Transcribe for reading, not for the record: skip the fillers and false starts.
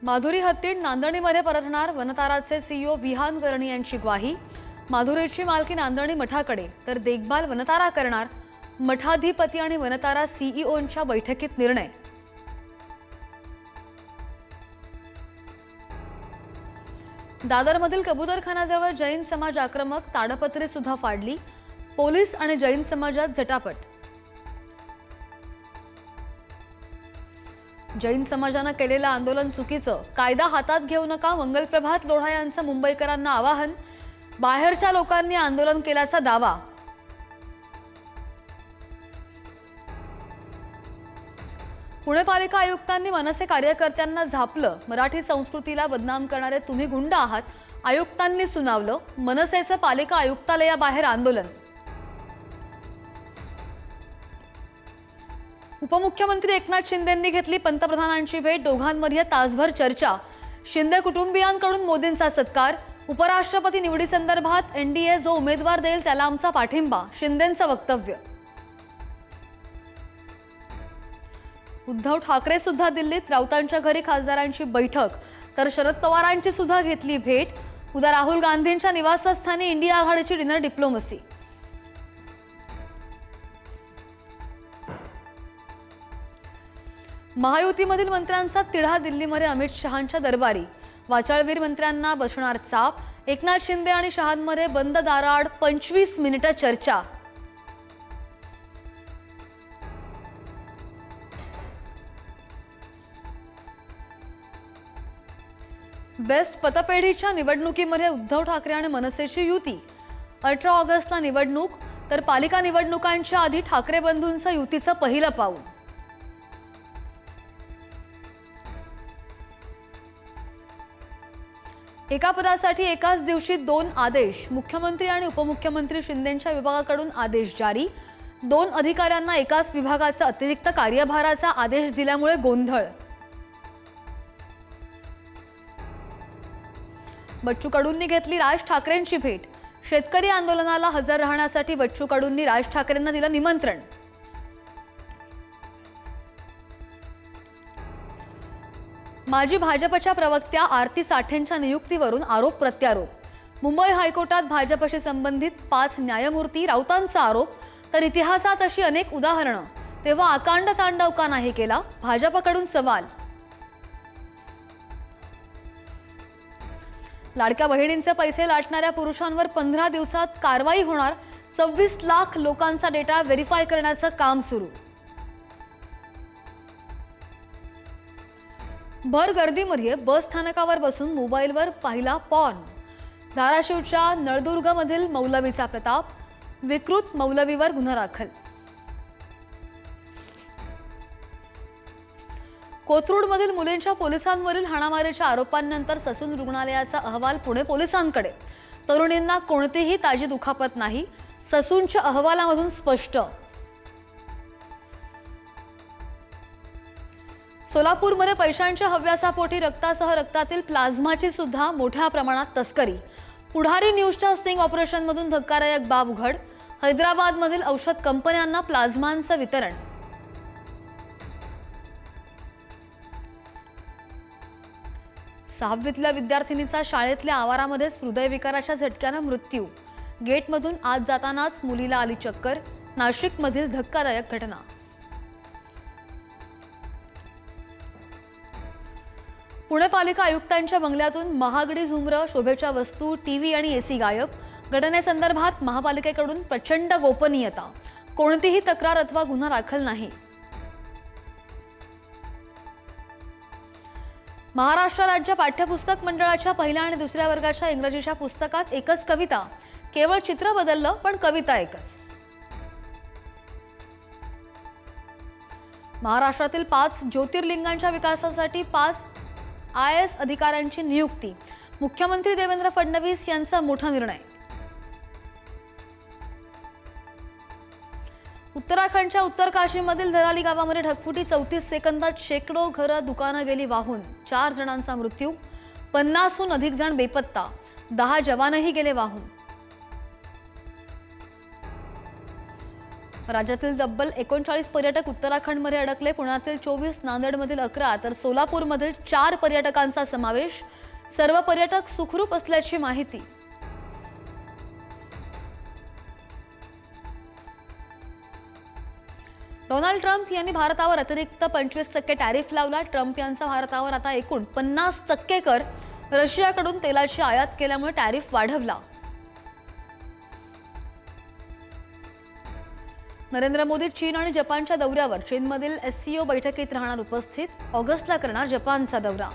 माधुरी हत्तीड नांदणीमध्ये परतणार वनताराचे सीईओ विहान करणी यांची ग्वाही। माधुरीची मालकी नांदणी मठाकडे तर देखभाल वनतारा करणार। मठाधिपती आणि वनतारा सीईओंच्या बैठकीत निर्णय। दादरमधील कबूतरखानाजवळ जैन समाज आक्रमक, ताडपत्री सुद्धा फाडली। पोलीस आणि जैन समाजात झटापट। जैन समाजाने केलेलं आंदोलन चुकीचं, कायदा हातात घेऊ नका, मंगलप्रभात लोढा यांचं मुंबईकरांना आवाहन। बाहेरच्या लोकांनी आंदोलन केल्याचा दावा। पुणे पालिका आयुक्तांनी मनसे कार्यकर्त्यांना झापलं। मराठी संस्कृतीला बदनाम करणारे तुम्ही गुंड आहात, आयुक्तांनी सुनावलं। मनसेचं पालिका आयुक्तालयाबाहेर आंदोलन। उपमुख्यमंत्री एकनाथ शिंदेंनी घेतली पंतप्रधानांची भेट। दोघांमध्ये तासभर चर्चा। शिंदे कुटुंबियांकडून मोदींचा सत्कार। उपराष्ट्रपती निवडीसंदर्भात एनडीए जो उमेदवार देईल त्याला आमचा पाठिंबा, शिंदेंचं वक्तव्य। उद्धव ठाकरे सुद्धा दिल्लीत, राऊतांच्या घरी खासदारांची बैठक, तर शरद पवारांची सुद्धा घेतली भेट। उद्या राहुल गांधींच्या निवासस्थानी इंडिया आघाडीची डिनर डिप्लोमसी। महायुतीमधील मंत्र्यांचा तिढा दिल्लीमध्ये अमित शहांच्या दरबारी। वाचाळवीर मंत्र्यांना बसणार चाप। एकनाथ शिंदे आणि शहांमध्ये बंद दाराआड 25 मिनिटं चर्चा। बेस्ट पतपेढीच्या निवडणुकीमध्ये उद्धव ठाकरे आणि मनसेची युती। 18 ऑगस्टला निवडणूक, तर पालिका निवडणुकांच्या आधी ठाकरे बंधूंचं युतीचं पहिलं पाऊल। एका पदासाठी एकाच दिवशी 2 आदेश। मुख्यमंत्री आणि उपमुख्यमंत्री शिंदेंच्या विभागाकडून आदेश जारी। 2 अधिकाऱ्यांना एकाच विभागाचा अतिरिक्त कार्यभाराचा आदेश दिल्यामुळे गोंधळ। बच्चू कडूंनी घेतली राज ठाकरेंची भेट। शेतकरी आंदोलनाला हजर राहण्यासाठी बच्चू कडूंनी राज ठाकरेंना दिलं निमंत्रण। माजी भाजपच्या प्रवक्त्या आरती साठेंच्या नियुक्तीवरून आरोप प्रत्यारोप। मुंबई हायकोर्टात भाजपशी संबंधित 5 न्यायमूर्ती। राऊतांचा आरोप, तर इतिहासात अशी अनेक उदाहरणं, तेव्हा आकांड तांडव का नाही केला, भाजपकडून सवाल। लाडक्या बहिणींचे पैसे लाटणाऱ्या पुरुषांवर 15 दिवसात कारवाई होणार। 26 लाख लोकांचा डेटा व्हेरीफाय करण्याचं काम सुरू। भर गर्दीमध्ये बस स्थानकावर बसून मोबाईलवर पाहिला पॉर्न। धाराशिवच्या नळदुर्गमधील मौलवीचा प्रताप, विकृत मौलवीवर गुन्हा दाखल। कोथरूडमधील मुलींच्या पोलिसांवरील हाणामारीच्या आरोपांनंतर ससून रुग्णालयाचा अहवाल पुणे पोलिसांकडे। तरुणींना कोणतीही ताजी दुखापत नाही, ससूनच्या अहवालामधून स्पष्ट। सोलापूरमध्ये पैशांच्या हव्यासापोटी रक्तासह रक्तातील प्लाझ्माची सुद्धा मोठ्या प्रमाणात तस्करी। पुढारी न्यूजच्या स्टिंग ऑपरेशनमधून धक्कादायक बाब उघड। हैदराबादमधील औषध कंपन्यांना प्लाझ्मांचं वितरण। सहावीतल्या विद्यार्थिनीचा शाळेतल्या आवारामध्येच हृदयविकाराच्या झटक्यानं मृत्यू। गेटमधून आत जातानाच मुलीला आली चक्कर। नाशिकमधील धक्कादायक घटना। पुणे पालिका आयुक्तांच्या बंगल्यातून महागडी झुमरं, शोभेच्या वस्तू, टीव्ही आणि एसी गायब। घटनेसंदर्भात महापालिकेकडून प्रचंड गोपनीयता। कोणतीही तक्रार अथवा गुन्हा दाखल नाही। महाराष्ट्र राज्य पाठ्यपुस्तक मंडळाच्या पहिल्या आणि दुसऱ्या वर्गाच्या इंग्रजीच्या पुस्तकात एकच कविता, केवळ चित्र बदललं पण कविता एकच। महाराष्ट्रातील 5 ज्योतिर्लिंगांच्या विकासासाठी 5 IAS अधिकाऱ्यांची नियुक्ती। मुख्यमंत्री देवेंद्र फडणवीस यांचा मोठा निर्णय। उत्तराखंडच्या उत्तर काशीमधील धराली गावामध्ये ढगफुटी। 34 सेकंदात शेकडो घरं, दुकानं गेली वाहून। 4 जणांचा मृत्यू, 50हून अधिक जण बेपत्ता। 10 जवानही गेले वाहून। राज्यातील तब्बल 39 पर्यटक उत्तराखंडमध्ये अडकले. पुण्यातील 24, नांदेडमधील 11 तर सोलापूरमधील 4 पर्यटकांचा समावेश. सर्व पर्यटक सुखरूप असल्याची माहिती. डोनाल्ड ट्रम्प यांनी भारतावर अतिरिक्त 25% टॅरिफ लावला. ट्रम्प यांचा भारतावर आता एकूण 50% कर रशियाकडून तेलाची आयात केल्यामुळे टॅरिफ वाढवला. नरेंद्र मोदी चीन आणि जपानच्या दौऱ्यावर. चीनमधील SCO बैठकीत राहणार उपस्थित. ऑगस्टला करणार जपानचा दौरा.